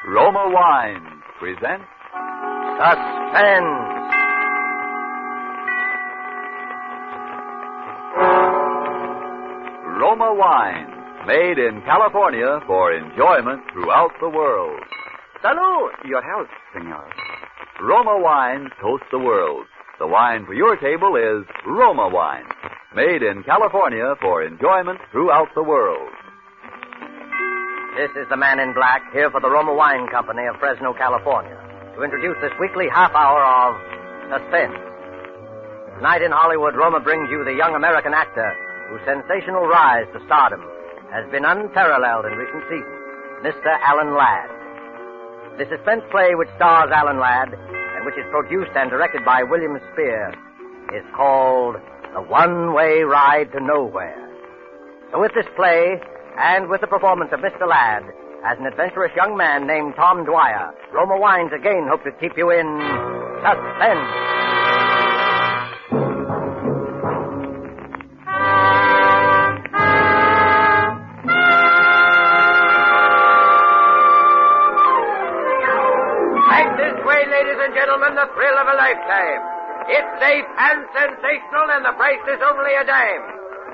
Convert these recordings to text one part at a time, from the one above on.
Roma Wines presents Suspense. Roma Wines, made in California for enjoyment throughout the world. Salud. Your health, senor. Roma Wines toast the world. The wine for your table is Roma Wine, made in California for enjoyment throughout the world. This is the man in black, here for the Roma Wine Company of Fresno, California, to introduce this weekly half hour of Suspense. Tonight in Hollywood, Roma brings you the young American actor whose sensational rise to stardom has been unparalleled in recent seasons, Mr. Alan Ladd. The suspense play which stars Alan Ladd and which is produced and directed by William Spear is called The One-Way Ride to Nowhere. So with this play, and with the performance of Mr. Ladd as an adventurous young man named Tom Dwyer, Roma Wines again hope to keep you in suspense. Ladies and gentlemen, the thrill of a lifetime. It's safe and sensational, and the price is only a dime.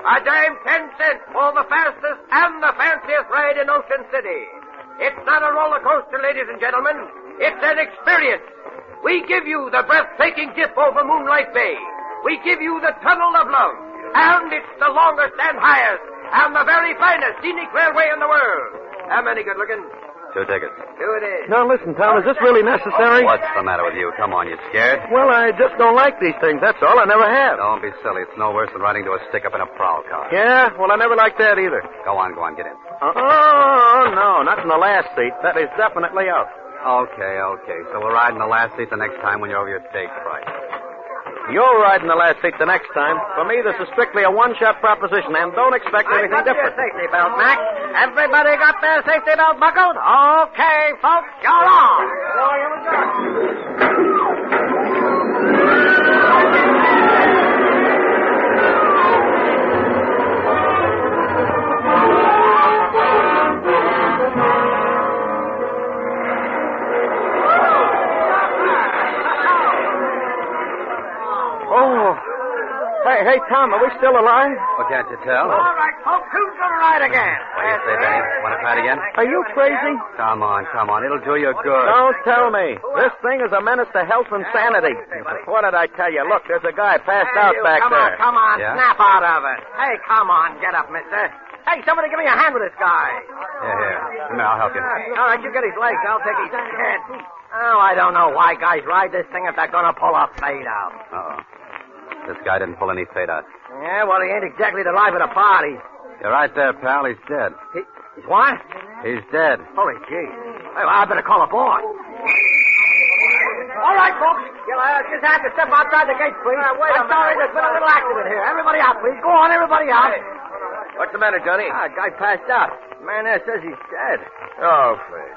A dime 10 cents for the fastest and the fanciest ride in Ocean City. It's not a roller coaster, ladies and gentlemen. It's an experience. We give you the breathtaking dip over Moonlight Bay. We give you the Tunnel of Love. And it's the longest and highest and the very finest scenic railway in the world. How many good looking? 2 tickets. 2 it is. Now, listen, Tom, is this really necessary? What's the matter with you? Come on, you scared? Well, I just don't like these things, that's all. I never have. Don't be silly. It's no worse than riding to a stick-up in a prowl car. Yeah? Well, I never liked that either. Go on, get in. Oh, no, not in the last seat. That is definitely out. Okay. So we'll ride in the last seat the next time when you're over your stage price. You'll ride in the last seat the next time. For me, this is strictly a one-shot proposition, and don't expect anything different. Your safety belt, Mac. Everybody got their safety belt buckled? Okay, folks, you're on. Hey, Tom, are we still alive? Well, can't you tell? All right, folks, who's going to ride again? What do you say, Benny? Want to try it again? Are you crazy? Come on. It'll do you good. Don't tell me. This thing is a menace to health and sanity. What did I tell you? Look, there's a guy passed out back there. Come on, Yeah? snap out of it. Hey, come on, get up, mister. Hey, somebody give me a hand with this guy. Here. Come here, I'll help you. All right, you get his legs. I'll take his head. Oh, I don't know why guys ride this thing if they're going to pull a fade out. Uh-oh. This guy didn't pull any fade out. Yeah, well, he ain't exactly the life of the party. You're right there, pal. He's dead. He's what? He's dead. Holy gee. Well, I better call a boy. All right, folks. You'll just have to step outside the gate, please. I'm sorry, there's been a little accident here. Everybody out, please. Go on, everybody out. Hey. What's the matter, Johnny? Guy passed out. The man there says he's dead. Oh, Fred.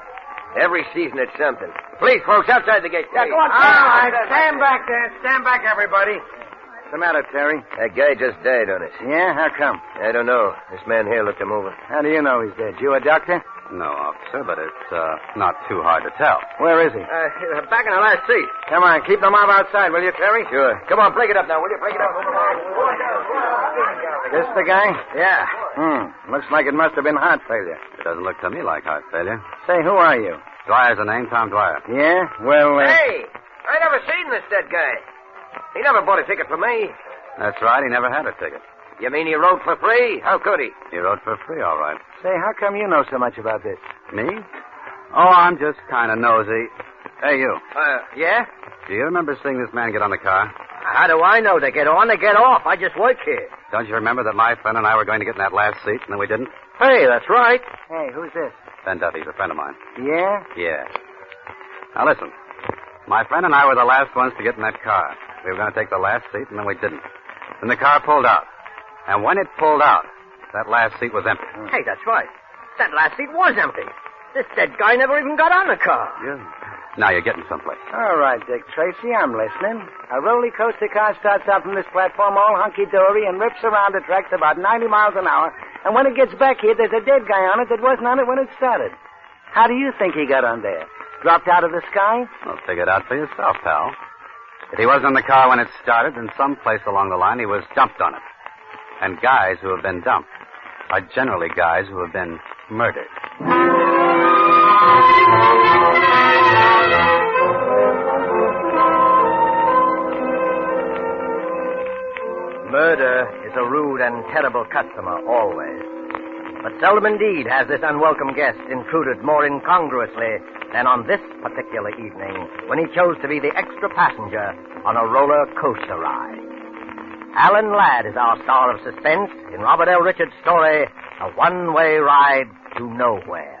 Every season it's something. Please, folks, outside the gate. Yeah, please. go on. All right, stand back there. Stand back, everybody. What's the matter, Terry? That guy just died on us. Yeah? How come? I don't know. This man here looked him over. How do you know he's dead? You a doctor? No, officer, but it's not too hard to tell. Where is he? Back in the last seat. Come on, keep the mob outside, will you, Terry? Sure. Come on, break it up now, will you? Break it up. This the guy? Yeah. Looks like it must have been heart failure. It doesn't look to me like heart failure. Say, who are you? Dwyer's the name, Tom Dwyer. Yeah? Well, Hey, I never seen this dead guy. He never bought a ticket for me. That's right, he never had a ticket. You mean he rode for free? How could he? He rode for free, all right. say, how come you know so much about this? Me? Oh, I'm just kind of nosy. Hey, you. Yeah? Do you remember seeing this man get on the car? How do I know? They get on, they get off. I just work here. Don't you remember that my friend and I were going to get in that last seat, and then we didn't? Hey, that's right. Hey, who's this? Ben Duffy's a friend of mine. Yeah? Yeah. Now, listen. My friend and I were the last ones to get in that car. We were going to take the last seat, and then we didn't. Then the car pulled out. And when it pulled out, that last seat was empty. Hey, that's right. That last seat was empty. This dead guy never even got on the car. Yeah. Now you're getting someplace. All right, Dick Tracy, I'm listening. A roller coaster car starts out from this platform all hunky-dory and rips around the tracks about 90 miles an hour. And when it gets back here, there's a dead guy on it that wasn't on it when it started. How do you think he got on there? Dropped out of the sky? Well, figure it out for yourself, pal. If he wasn't in the car when it started, then someplace along the line he was dumped on it. And guys who have been dumped are generally guys who have been murdered. Murder is a rude and terrible customer, always. But seldom indeed has this unwelcome guest intruded more incongruously than on this particular evening when he chose to be the extra passenger on a roller coaster ride. Alan Ladd is our star of suspense in Robert L. Richards' story, A One-Way Ride to Nowhere.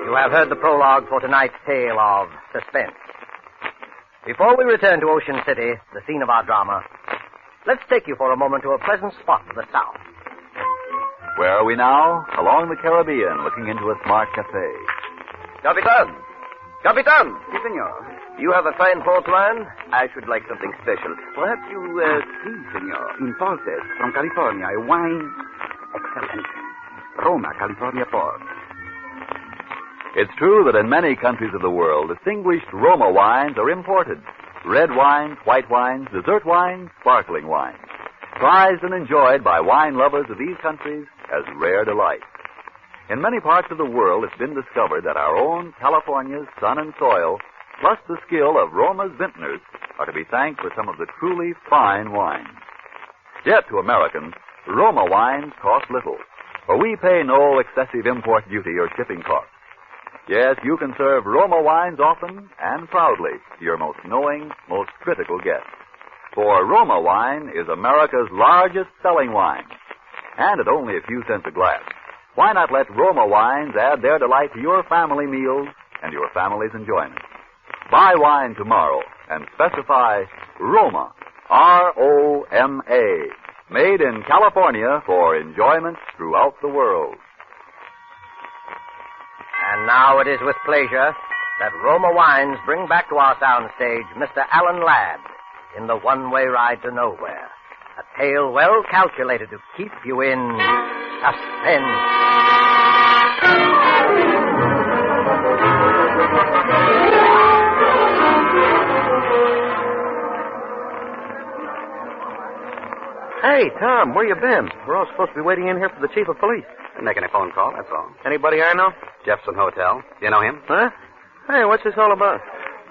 You have heard the prologue for tonight's tale of Suspense. Before we return to Ocean City, the scene of our drama, let's take you for a moment to a pleasant spot to the south. Where are we now? Along the Caribbean, looking into a smart cafe. Capitan! Capitan! Si, senor. You have a fine port wine? I should like something special. Perhaps you, si, senor. Imported from California. A wine. Excellent. Roma, California port. It's true that in many countries of the world, distinguished Roma wines are imported. Red wines, white wines, dessert wines, sparkling wines. Prized and enjoyed by wine lovers of these countries as rare delights. In many parts of the world, it's been discovered that our own California's sun and soil, plus the skill of Roma's vintners, are to be thanked for some of the truly fine wines. Yet to Americans, Roma wines cost little, for we pay no excessive import duty or shipping costs. Yes, you can serve Roma wines often and proudly to your most knowing, most critical guests. For Roma wine is America's largest selling wine, and at only a few cents a glass. Why not let Roma wines add their delight to your family meals and your family's enjoyment? Buy wine tomorrow and specify Roma, R-O-M-A, made in California for enjoyment throughout the world. And now it is with pleasure that Roma Wines bring back to our soundstage Mr. Alan Ladd in The One-Way Ride to Nowhere. A tale well calculated to keep you in suspense. Hey, Tom, where you been? We're all supposed to be waiting in here for the chief of police. Didn't make any phone call, that's all. Anybody I know? Jefferson Hotel. Do you know him? Huh? Hey, what's this all about?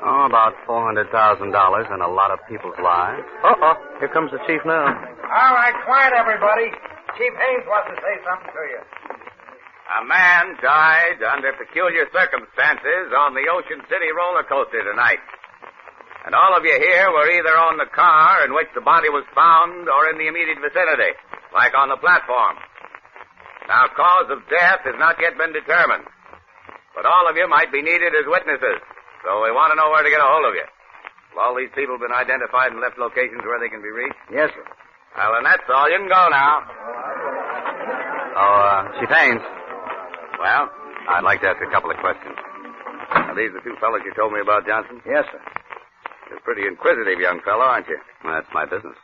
Oh, about $400,000 and a lot of people's lives. Uh-oh. Here comes the chief now. All right, quiet, everybody. Chief Haynes wants to say something to you. A man died under peculiar circumstances on the Ocean City roller coaster tonight. And all of you here were either on the car in which the body was found or in the immediate vicinity, like on the platform. Now, cause of death has not yet been determined. But all of you might be needed as witnesses, so we want to know where to get a hold of you. Have all these people been identified and left locations where they can be reached? Yes, sir. Well, then that's all. You can go now. Chief Haynes, Well, I'd like to ask a couple of questions. are these the two fellows you told me about, Johnson? Yes, sir. You're a pretty inquisitive young fellow, aren't you? Well, that's my business.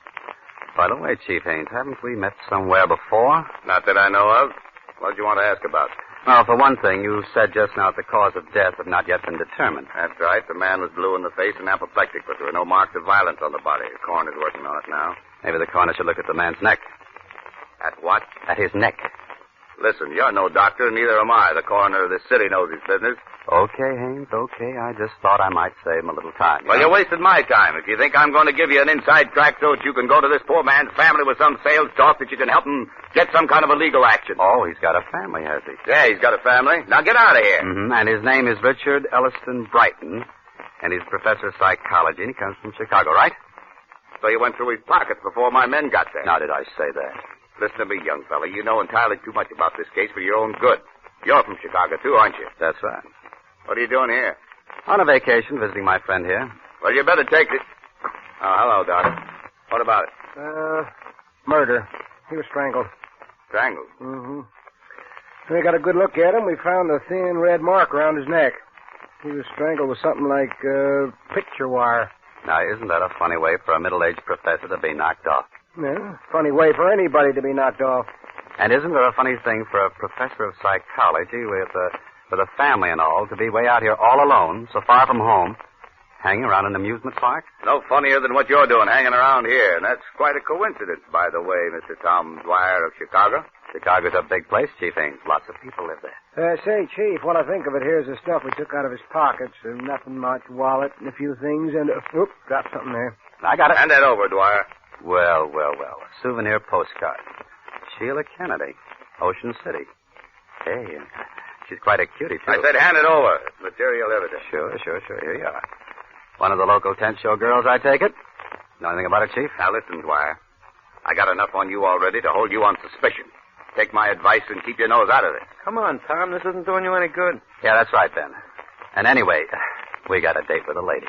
By the way, Chief Haynes, haven't we met somewhere before? Not that I know of. What did you want to ask about? Well, for one thing, you said just now that the cause of death had not yet been determined. That's right. The man was blue in the face and apoplectic, but there were no marks of violence on the body. The coroner's working on it now. Maybe the coroner should look at the man's neck. At what? At his neck. Listen, you're no doctor, and neither am I. The coroner of this city knows his business. Okay, Haynes, okay. I just thought I might save him a little time. Well, you wasted my time. If you think I'm going to give you an inside track so that you can go to this poor man's family with some sales talk that you can help him get some kind of a legal action. Oh, he's got a family, has he? Yeah, he's got a family. Now get out of here. Mm-hmm. And his name is Richard Elliston Brighton, and he's professor of psychology, and he comes from Chicago, right? So you went through his pockets before my men got there. Now, did I say that? Listen to me, young fella. You know entirely too much about this case for your own good. You're from Chicago, too, aren't you? That's right. What are you doing here? On a vacation, visiting my friend here. Well, you better take it. Oh, hello, Doctor. What about it? Murder. He was strangled. Strangled? Mm-hmm. We got a good look at him. We found a thin red mark around his neck. He was strangled with something like picture wire. Now, isn't that a funny way for a middle-aged professor to be knocked off? Yeah, funny way for anybody to be knocked off. And isn't there a funny thing for a professor of psychology with a family and all to be way out here all alone, so far from home, hanging around an amusement park? No funnier than what you're doing hanging around here. And that's quite a coincidence, by the way, Mr. Tom Dwyer of Chicago. Chicago's a big place, Chief Ames. Lots of people live there. Say, Chief, what I think of it, here's the stuff we took out of his pockets. Nothing much, wallet and a few things, and... Oop, dropped something there. I got it. Hand that over, Dwyer. Well. A souvenir postcard. Sheila Kennedy, Ocean City. Hey, she's quite a cutie, too. I said hand it over. It's material evidence. Sure. Here you are. One of the local tent show girls, I take it? Know anything about it, Chief? Now, listen, Dwyer. I got enough on you already to hold you on suspicion. Take my advice and keep your nose out of this. Come on, Tom. This isn't doing you any good. Yeah, that's right, Ben. And anyway, we got a date with a lady.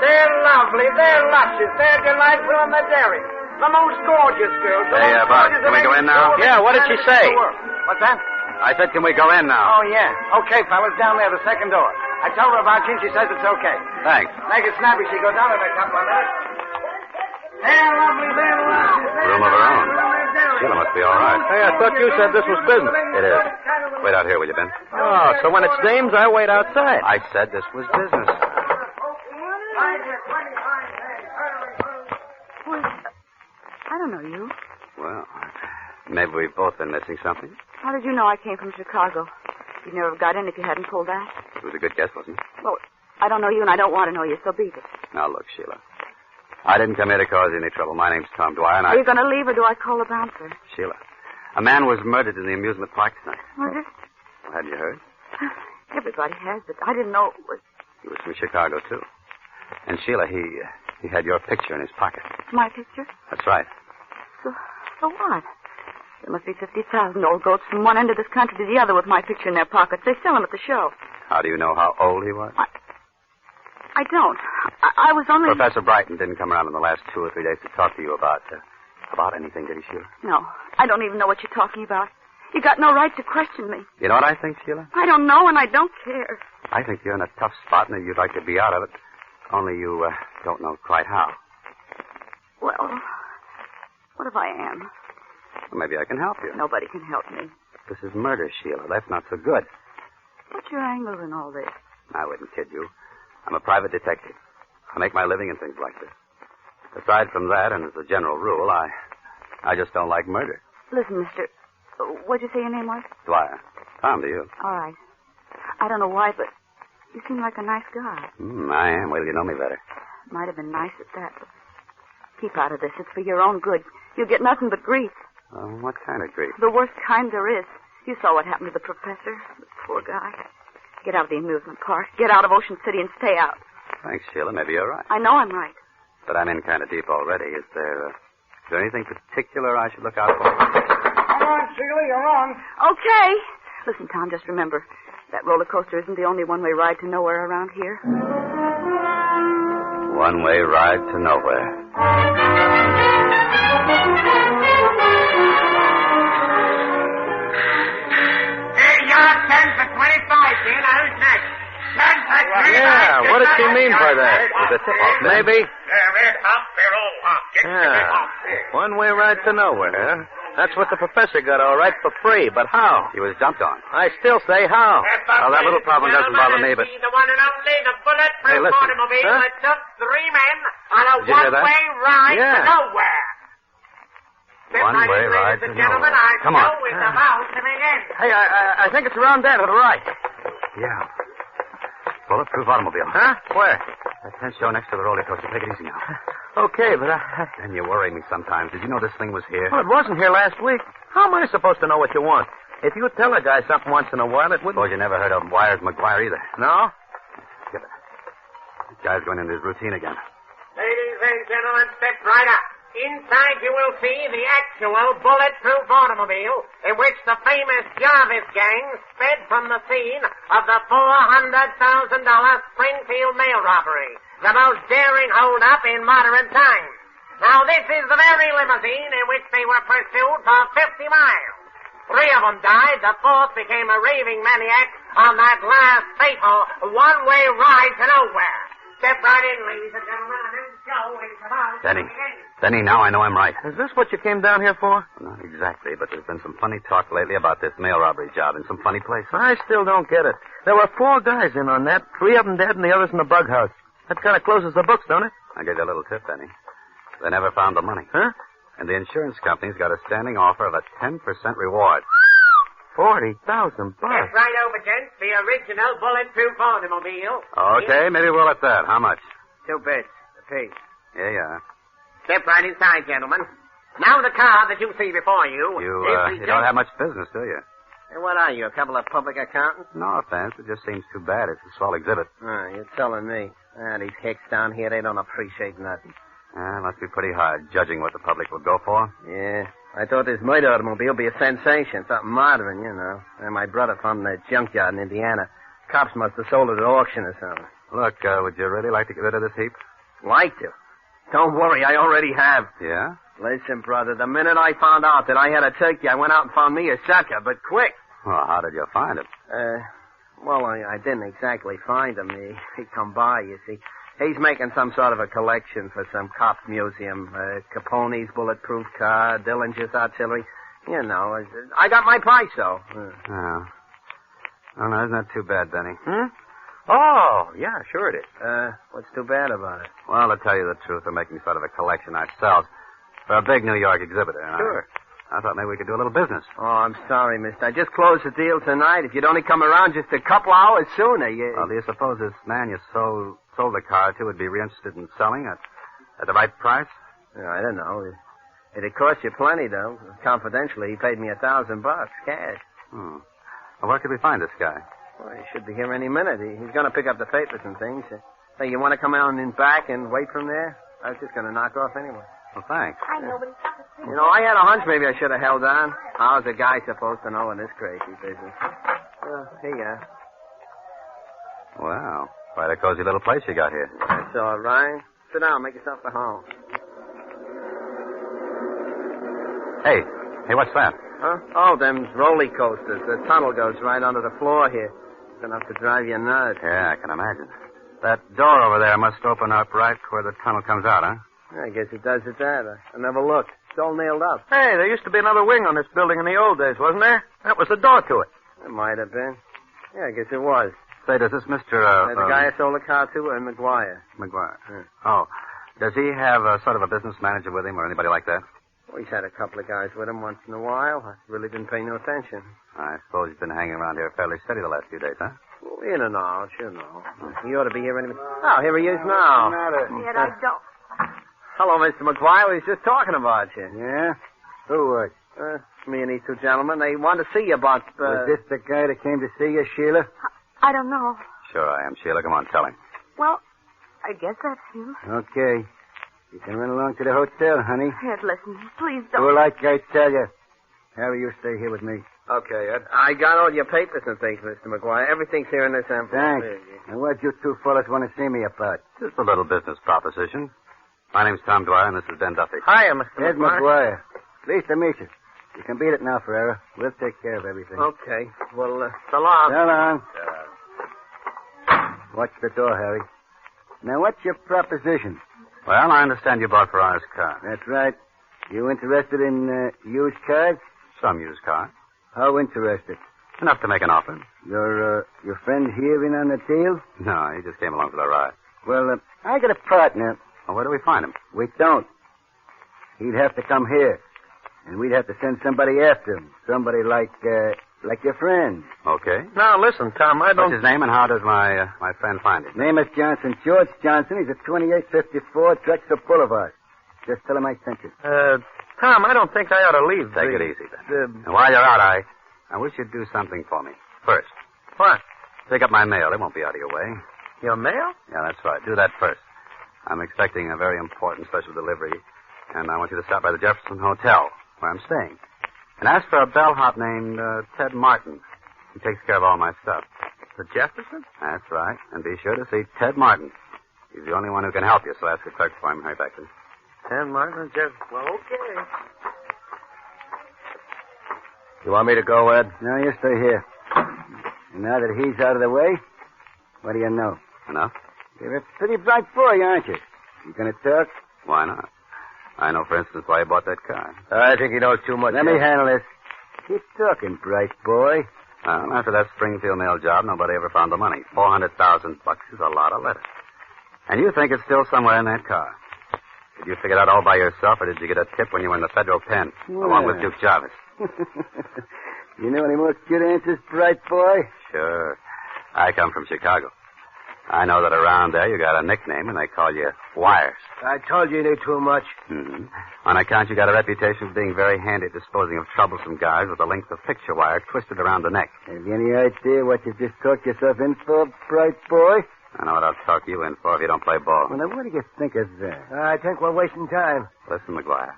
They're lovely. They're luscious. They're delightful on the dairy. The most gorgeous girls. Hey, Bud, can we go in now? Yeah, what did she say? What's that? I said, can we go in now? Oh, yeah. Okay, fellas, down there, the second door. I told her about you, and she says it's okay. Thanks. Make it snappy. She goes out in a couple of minutes. They're lovely. They're luscious. Room of her own. Sheila must be all right. Hey, I thought you said this was business. It is. Wait out here, will you, Ben? Oh, so when it's dames, I wait outside. I said this was business. I don't know you. Well, maybe we've both been missing something. How did you know I came from Chicago? You'd never have got in if you hadn't pulled that. It was a good guess, wasn't it? Well, I don't know you, and I don't want to know you, so beat it. Now, look, Sheila. I didn't come here to cause you any trouble. My name's Tom Dwyer, and Are you going to leave, or do I call the bouncer? Sheila, a man was murdered in the amusement park tonight. Was it? Well, had you heard? Everybody has, but I didn't know it was He was from Chicago, too. And, Sheila, he had your picture in his pocket. my picture. That's right. So what? There must be 50,000 old goats from one end of this country to the other with my picture in their pockets. They sell them at the show. How do you know how old he was? I don't. I was only... Professor Brighton didn't come around in the last 2 or 3 days to talk to you about anything, did he, Sheila? No, I don't even know what you're talking about. You got no right to question me. You know what I think, Sheila? I don't know, and I don't care. I think you're in a tough spot and that you'd like to be out of it. Only you don't know quite how. Well, what if I am? Well, maybe I can help you. Nobody can help me. This is murder, Sheila. That's not so good. What's your angle in all this? I wouldn't kid you. I'm a private detective. I make my living in things like this. Aside from that, and as a general rule, I just don't like murder. Listen, mister, what'd you say your name was? Dwyer. Tom, to you. All right. I don't know why, but you seem like a nice guy. I am. Wait till you know me better. Might have been nice at that, but keep out of this. It's for your own good. You'll get nothing but grief. What kind of grief? The worst kind there is. You saw what happened to the professor. The poor guy. Get out of the amusement park. Get out of Ocean City and stay out. Thanks, Sheila. Maybe you're right. I know I'm right. But I'm in kind of deep already. Is there anything particular I should look out for? Come on, Sheila, you're on. Okay. Listen, Tom, just remember, that roller coaster isn't the only one-way ride to nowhere around here. One-way ride to nowhere. Here you are, 10 for 25, dear. Now, who's next? 10 for 25. Yeah, what did she mean by that? Was it tip-off, then? Maybe. We're up, we're all up. Get Yeah. One-way ride to nowhere, huh? That's what the professor got all right for free, but how? He was dumped on. I still say how. Well, that little problem doesn't bother me, but... The one and only, the bulletproof Hey, listen. automobile Huh? that took 3 men on a Did you hear that? one-way ride Yeah. to nowhere. One-way ride to Ladies and gentlemen, nowhere. our Come on. show is about to begin. Hey, I think it's around there to the right. Yeah. Bulletproof automobile. Huh? Where? That tent show next to the roller coaster. Take it easy now. Okay, but And you worry me sometimes. Did you know this thing was here? Well, it wasn't here last week. How am I supposed to know what you want? If you tell a guy something once in a while, it wouldn't... Suppose you never heard of Wires McGuire either. No? Give it. This guy's going into his routine again. Ladies and gentlemen, step right up. Inside you will see the actual bulletproof automobile in which the famous Jarvis gang sped from the scene of the $400,000 Springfield mail robbery, the most daring hold-up in modern times. Now, this is the very limousine in which they were pursued for 50 miles. 3 of them died. The 4th became a raving maniac on that last fatal one-way ride to nowhere. Step right in, ladies and gentlemen, and then Joe will come out. Denny, now I know I'm right. Is this what you came down here for? Not exactly, but there's been some funny talk lately about this mail robbery job in some funny places. I still don't get it. There were 4 guys in on that. 3 of them dead and the others in the bug house. That kind of closes the books, don't it? I'll give you a little tip, Denny. They never found the money. Huh? And the insurance company's got a standing offer of a 10% reward. $40,000. Step right over, gents. The original bulletproof automobile. Okay, maybe we'll at that. How much? 2 bits apiece. Yeah. Step right inside, gentlemen. Now the car that you see before you. You don't have much business, do you? Hey, what are you, a couple of public accountants? No offense. It just seems too bad. It's a swell exhibit. You're telling me. These hicks down here, they don't appreciate nothing. It must be pretty hard judging what the public would go for. Yeah. I thought this murder automobile would be a sensation, something modern, you know. And my brother found the junkyard in Indiana. Cops must have sold it at auction or something. Look, would you really like to get rid of this heap? Like to? Don't worry, I already have. Yeah? Listen, brother, the minute I found out that I had a turkey, I went out and found me a sucker, but quick. Well, how did you find him? Well, I didn't exactly find him. He come by, you see. He's making some sort of a collection for some cop museum. Capone's bulletproof car, Dillinger's artillery. You know, I got my price, though. Oh. Oh, no, isn't that too bad, Denny? Oh, yeah, sure it is. What's too bad about it? Well, to tell you the truth, we're making sort of a collection ourselves for a big New York exhibitor. Sure. I thought maybe we could do a little business. Oh, I'm sorry, mister. I just closed the deal tonight. If you'd only come around just a couple hours sooner, Well, do you suppose this man you sold the car to would be interested in selling at the right price? I don't know. It'd cost you plenty, though. Confidentially, he paid me $1,000 cash. Well, where could we find this guy? Well, he should be here any minute. He's going to pick up the papers and things. Hey, you want to come out and back and wait from there? I was just going to knock off anyway. Well, thanks. You know, I had a hunch maybe I should have held on. How's a guy supposed to know in this crazy business? Here you are. Wow. Quite a cozy little place you got here. That's all right. Sit down. Make yourself at home. Hey, what's that? Huh? Oh, them roller coasters. The tunnel goes right under the floor here. It's enough to drive you nuts. Yeah, I can imagine. That door over there must open up right where the tunnel comes out, huh? I guess it does at that. I never looked. It's all nailed up. Hey, there used to be another wing on this building in the old days, wasn't there? That was the door to it. It might have been. Yeah, I guess it was. Say, does this Mr. The guy I sold the car to, McGuire. McGuire. Yeah. Oh. Does he have sort of a business manager with him or anybody like that? Well, he's had a couple of guys with him once in a while. I really didn't pay no attention. I suppose he's been hanging around here fairly steady the last few days, huh? Well, in and out, you know. He ought to be here any minute. Oh, here he is now. Yet I don't. Hello, Mr. McGuire. We was just talking about you. Yeah? Who was? Me and these 2 gentlemen. They wanted to see you about... Was this the guy that came to see you, Sheila? I don't know. Sure I am, Sheila. Come on, tell him. Well, I guess that's him. Okay. You can run along to the hotel, honey. Ed, listen. Please don't. Do like I tell you. Harry, you stay here with me. Okay, Ed. I got all your papers and things, Mr. McGuire. Everything's here in this envelope. Thanks. And what you 2 fellas want to see me about? Just a little business proposition. My name's Tom Dwyer, and this is Ben Duffy. Hiya, Mr. Ed McGuire. Pleased to meet you. You can beat it now, Ferreira. We'll take care of everything. Okay. Well, so long. So long. Watch the door, Harry. Now, what's your proposition? Well, I understand you bought Ferrara's car. That's right. You interested in used cars? Some used car. How interested? Enough to make an offer. Your friend here in on the deal? No, he just came along for the ride. Well, I got a partner. Well, where do we find him? We don't. He'd have to come here. And we'd have to send somebody after him. Somebody like your friend. Okay. Now, listen, Tom, I don't... What's his name, and how does my friend find him? Name is Johnson. George Johnson. He's at 2854 Drexel Boulevard. Just tell him I sent you. Tom, I don't think I ought to leave. Take it easy, then. And while you're out, I wish you'd do something for me. First. What? Pick up my mail. It won't be out of your way. Your mail? Yeah, that's right. Do that first. I'm expecting a very important special delivery, and I want you to stop by the Jefferson Hotel, where I'm staying. And ask for a bellhop named Ted Martin. He takes care of all my stuff. The Jefferson? That's right. And be sure to see Ted Martin. He's the only one who can help you, so ask the clerk for him. Hurry back, please. Ted Martin, Jefferson. Well, okay. You want me to go, Ed? No, you stay here. And now that he's out of the way, what do you know? Enough? You're a pretty bright boy, aren't you? You gonna talk? Why not? I know, for instance, why you bought that car. I think he knows too much. Let me handle this. Keep talking, bright boy. Well, after that Springfield mail job, nobody ever found the money. $400,000 is a lot of letters. And you think it's still somewhere in that car. Did you figure it out all by yourself, or did you get a tip when you were in the federal pen, along with Duke Jarvis? You know any more good answers, bright boy? Sure. I come from Chicago. I know that around there you got a nickname, and they call you Wires. I told you knew too much. Mm-hmm. On account you got a reputation of being very handy at disposing of troublesome guys with a length of picture wire twisted around the neck. Have you any idea what you just talked yourself in for, bright boy? I know what I'll talk you in for if you don't play ball. Well, now, what do you think of that? I think we're wasting time. Listen, McGuire.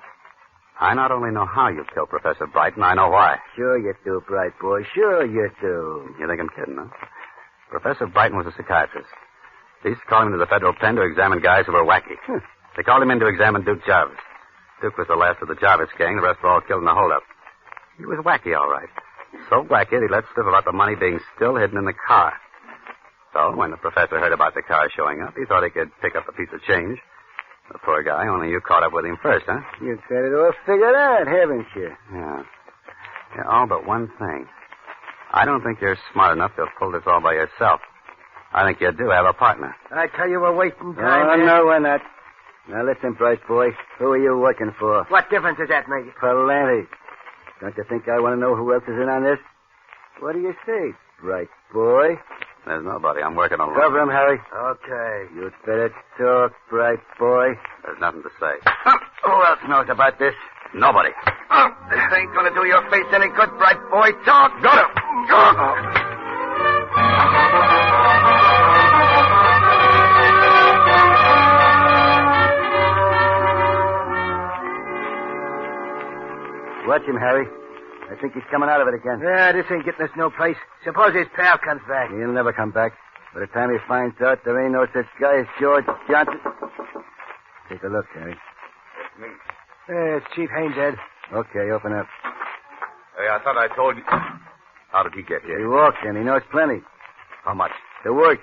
I not only know how you killed Professor Brighton, I know why. Sure you do, bright boy. Sure you do. You think I'm kidding, huh? Professor Brighton was a psychiatrist. They used to call him into the federal pen to examine guys who were wacky. They called him in to examine Duke Jarvis. Duke was the last of the Jarvis gang. The rest were all killed in the holdup. He was wacky, all right. So wacky that he let slip about the money being still hidden in the car. So when the professor heard about the car showing up, he thought he could pick up a piece of change. The poor guy, only you caught up with him first, huh? You've got it all figured out, haven't you? Yeah. Yeah, all but one thing. I don't think you're smart enough to pull this all by yourself. I think you do have a partner. I tell you, we're wasting time. No, we're not. Now, listen, bright boy. Who are you working for? What difference does that make? Plenty. Don't you think I want to know who else is in on this? What do you say, bright boy? There's nobody. I'm working alone. Cover him, Harry. Okay. You'd better talk, bright boy. There's nothing to say. Who else knows about this? Nobody. This ain't gonna do your face any good, bright boy. Talk. Go to. Watch him, Harry. I think he's coming out of it again. Yeah, this ain't getting us no place. Suppose his pal comes back. He'll never come back. By the time he finds out there ain't no such guy as George Johnson. Take a look, Harry. It's me. It's Chief Haynes, Ed. Okay, open up. Hey, I thought I told you. How did he get He here? walked in. He knows plenty. How much? The work.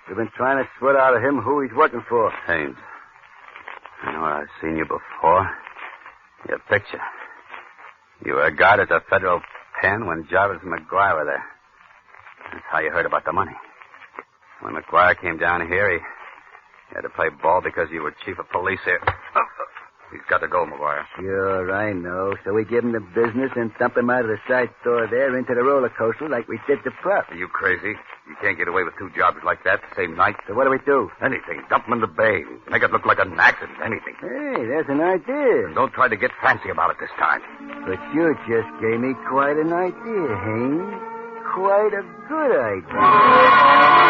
We've been trying to sweat out of him who he's working for. Haynes. I know I've seen you before. Your picture. You were a guard at the federal pen when Jarvis and McGuire were there. That's how you heard about the money. When McGuire came down here, he had to play ball because you were chief of police here. He's got to go, McGuire. Sure, I know. So we give him the business and dump him out of the side door there into the roller coaster like we did the prop. Are you crazy? You can't get away with two jobs like that the same night. So what do we do? Anything. Dump him in the bay. Make it look like an accident. Anything. Hey, there's an idea. Don't try to get fancy about it this time. But you just gave me quite an idea, Haynes. Quite a good idea.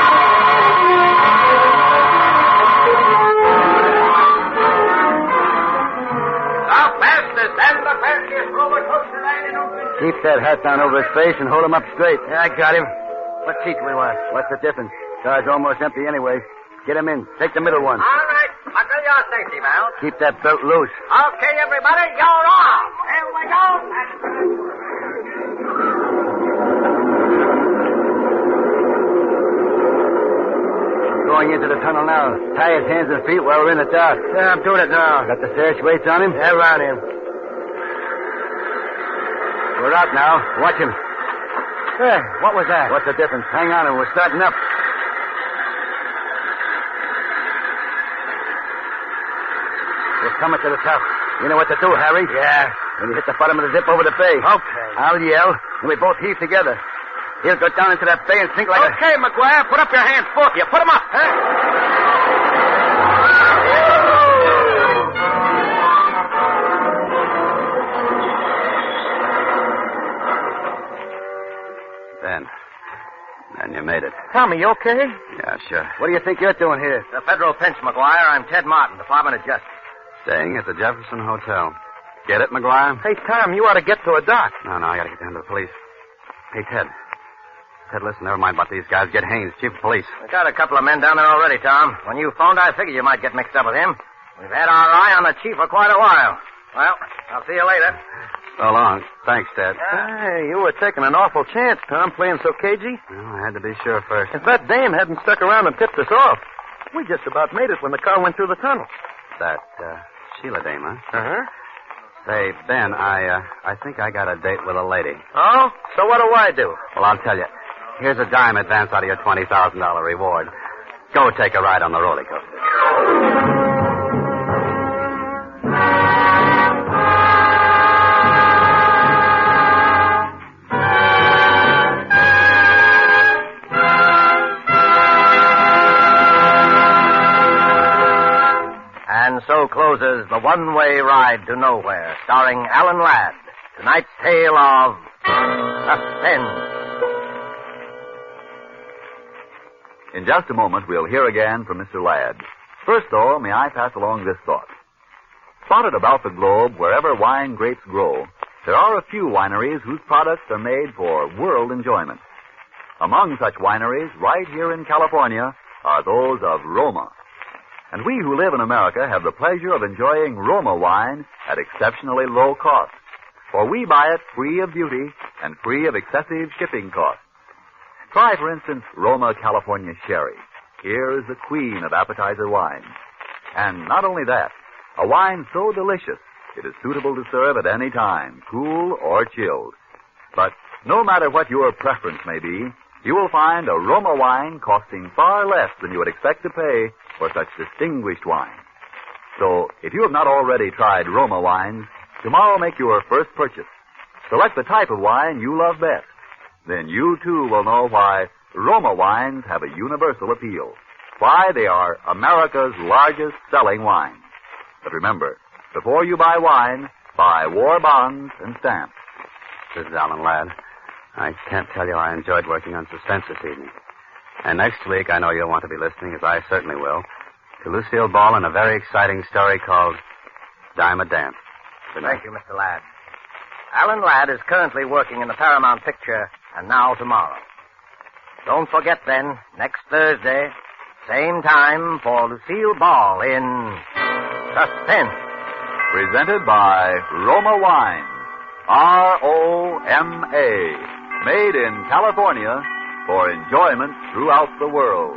And the fanciest roller coaster ride in Oakland. Keep that hat down over his face and hold him up straight. Yeah, I got him. What seat do we want? What's the difference? Car's almost empty anyway. Get him in. Take the middle one. All right. Buckle your safety belt. Keep that belt loose. Okay, everybody, you're off. Here we go. Going into the tunnel now. Tie his hands and feet while we're in the dark. Yeah, I'm doing it now. Got the sash weights on him? Yeah, around him. We're out now. Watch him. Hey, what was that? What's the difference? Hang on, and we're starting up. We're coming to the top. You know what to do, Harry? Yeah. When you hit the bottom of the dip over the bay. Okay. I'll yell, and we both heave together. He'll go down into that bay and sink like a... Okay, McGuire, put up your hands, both of you. Put them up. Then you made it. Tommy, you okay? Yeah, sure. What do you think you're doing here? The federal pinch, McGuire. I'm Ted Martin, Department of Justice. Staying at the Jefferson Hotel. Get it, McGuire? Hey, Tom, you ought to get to a dock. No, I gotta get down to the police. Hey, Ted. Ted, listen, never mind about these guys. Get Haynes, chief of police. We got a couple of men down there already, Tom. When you phoned, I figured you might get mixed up with him. We've had our eye on the chief for quite a while. Well, I'll see you later. So long. Thanks, Dad. Hey, you were taking an awful chance, Tom, playing so cagey. Well, I had to be sure first. If that dame hadn't stuck around and tipped us off, we just about made it when the car went through the tunnel. That, Sheila dame, huh? Uh-huh. Say, Ben, I think I got a date with a lady. Oh? So what do I do? Well, I'll tell you. Here's a dime advance out of your $20,000 reward. Go take a ride on the roller coaster. And so closes The One-Way Ride to Nowhere, starring Alan Ladd. Tonight's tale of Suspense. In just a moment, we'll hear again from Mr. Ladd. First, though, may I pass along this thought. Spotted about the globe, wherever wine grapes grow, there are a few wineries whose products are made for world enjoyment. Among such wineries, right here in California, are those of Roma. And we who live in America have the pleasure of enjoying Roma wine at exceptionally low cost. For we buy it free of duty and free of excessive shipping costs. Try, for instance, Roma California Sherry. Here is the queen of appetizer wines. And not only that, a wine so delicious, it is suitable to serve at any time, cool or chilled. But no matter what your preference may be, you will find a Roma wine costing far less than you would expect to pay for such distinguished wine. So, if you have not already tried Roma wines, tomorrow make your first purchase. Select the type of wine you love best. Then you, too, will know why Roma wines have a universal appeal. Why they are America's largest selling wine. But remember, before you buy wine, buy war bonds and stamps. This is Alan Ladd. I can't tell you I enjoyed working on Suspense this evening. And next week, I know you'll want to be listening, as I certainly will, to Lucille Ball and a very exciting story called Dime a Dance. Good night. Thank you, Mr. Ladd. Alan Ladd is currently working in the Paramount picture, And Now Tomorrow. Don't forget, then, next Thursday, same time, for Lucille Ball in Suspense. Presented by Roma Wine. R-O-M-A. Made in California for enjoyment throughout the world.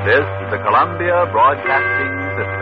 This is the Columbia Broadcasting System.